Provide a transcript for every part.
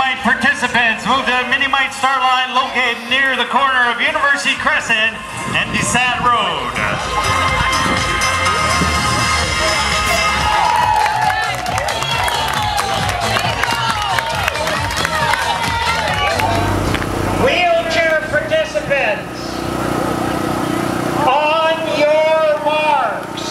Mini-Mite participants, move to the Mini-Mite start line located near the corner of University Crescent and Desat Road. Wheelchair participants, on your marks.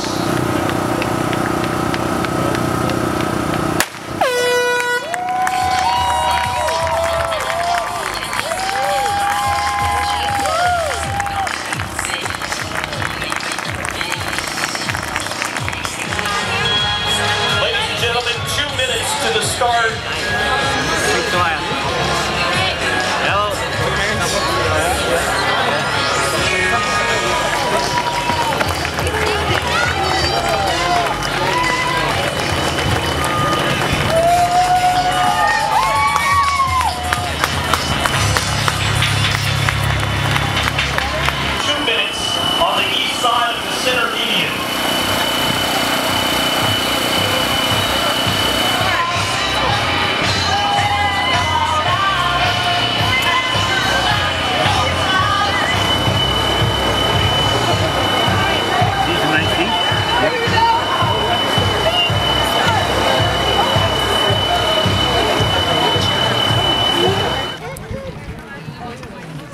Ladies and gentlemen, 2 minutes to the start. On the east side of the center median.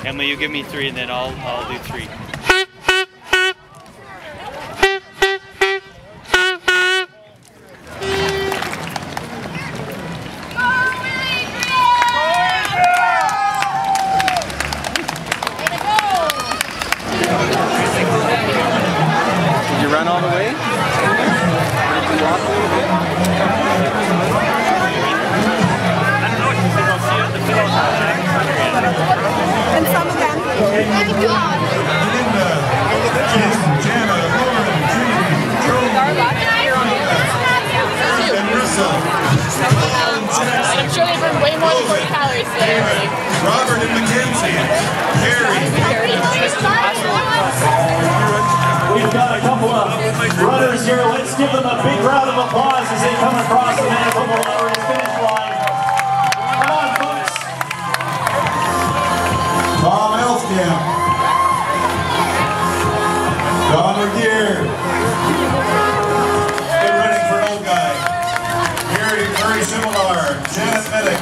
Emma, you give me 3 and then I'll do 3. Did you run all the way? And some of them. I'm sure they burn way more than 40 calories today. Robert and Mackenzie. Harry. We've got a couple of runners here. Let's give them a big round of applause as they come across the Manitoba Marathon finish line. Come on, folks. Tom Elskamp. Don Regier. Good running for an old guy. Very similar. Janet Medic.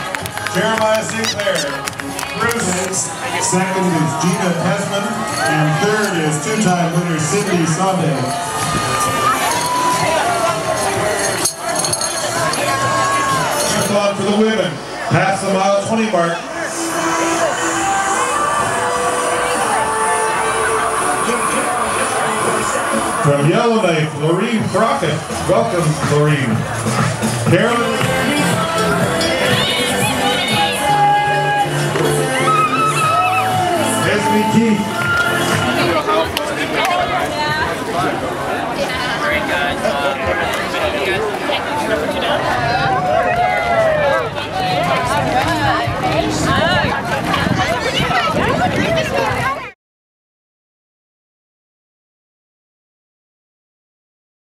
Jeremiah Sinclair. Bruce. Second is Gina Tesman. And third is two-time winner Cindy Sonde. On for the women. Past the mile 20 mark. From Yellowknife, Lorene Crockett. Welcome, Lorene. Carolyn. Esme Keith. Great guys.